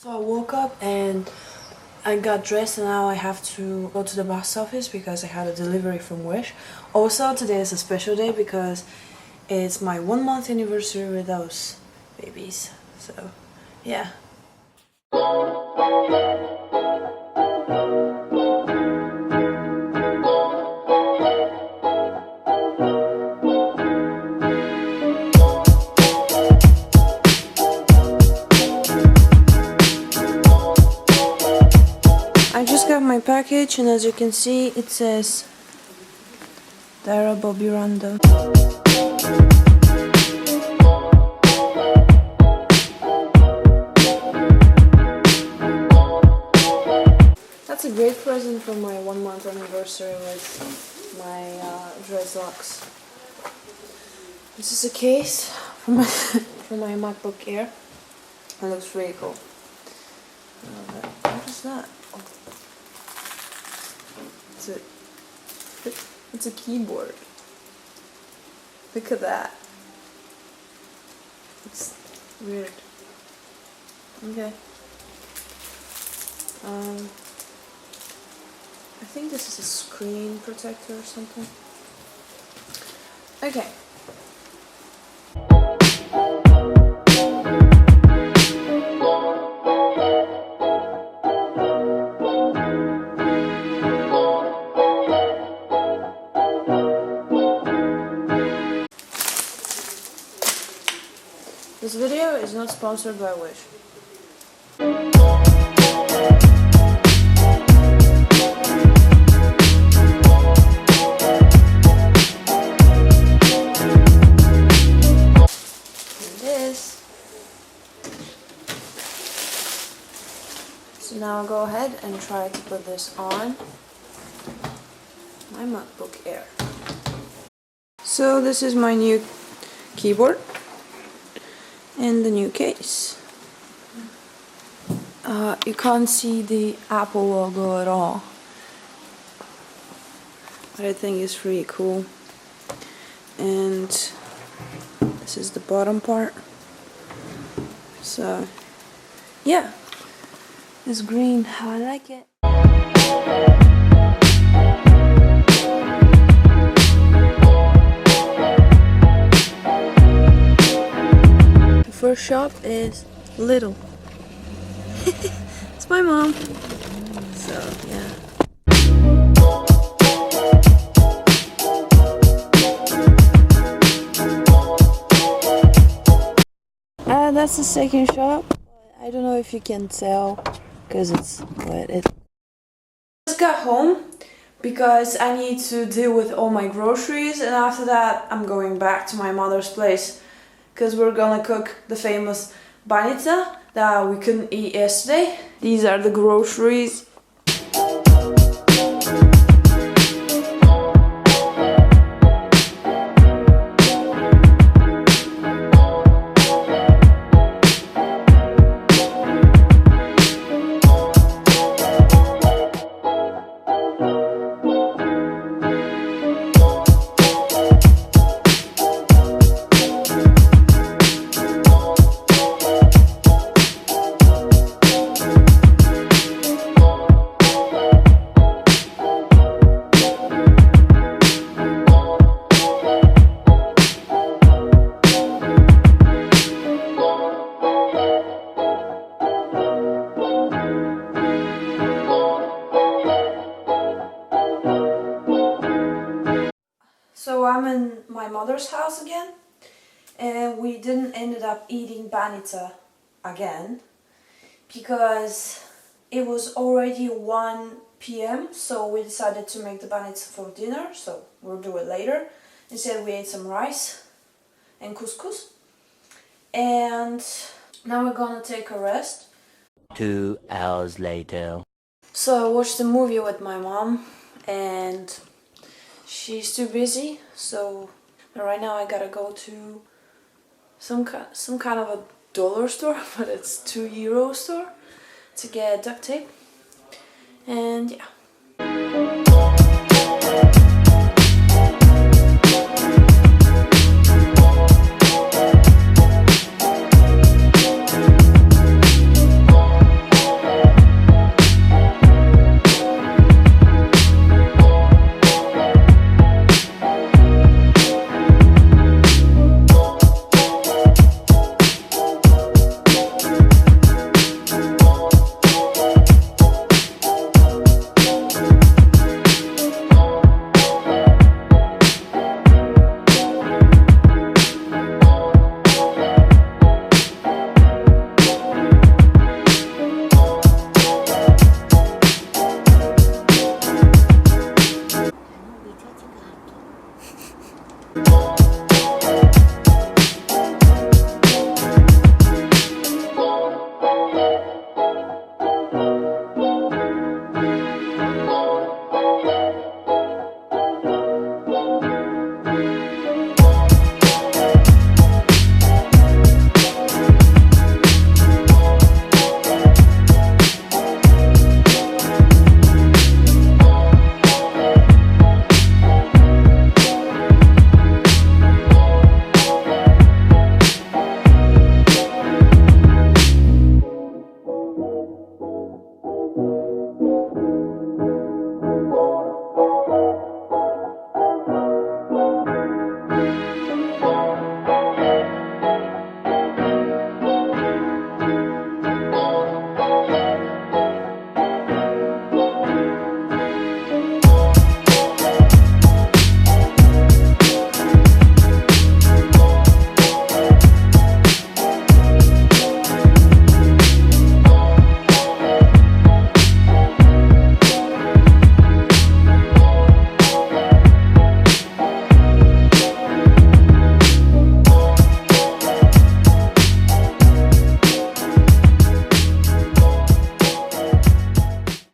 So I woke up and I got dressed and now I have to go to the box office because I had a delivery from Wish. Also today is a special day because it's my 1 month anniversary with those babies. So yeah. I just got my package and as you can see it says Dara Bobby Random. That's a great present for my 1 month anniversary with my dreadlocks. This is a case for my, for my MacBook Air. It looks really cool. What is that? Oh. It's a keyboard. Look at that. It's weird. Okay. I think this is a screen protector or something. Okay. This video is not sponsored by Wish. So now I'll go ahead and try to put this on my MacBook Air. So this is my new keyboard and the new case. You can't see the Apple logo at all, but I think it's pretty cool. And this is the bottom part. So yeah, it's green, how I like it. The first shop is Lidl. It's my mom. So yeah. That's the second shop. I don't know if you can tell because it's lit. I just got home because I need to deal with all my groceries, and after that I'm going back to my mother's place because we're gonna cook the famous banitsa that we couldn't eat yesterday. These are the groceries. So I'm in my mother's house again, and we didn't ended up eating banitsa again because it was already 1 p.m. so we decided to make the banitsa for dinner, so we'll do it later. Instead we ate some rice and couscous, and now we're gonna take a rest. 2 hours later. So I watched a movie with my mom and she's too busy, so right now I gotta go to some kind of a dollar store, but it's €2 store to get duct tape, and yeah.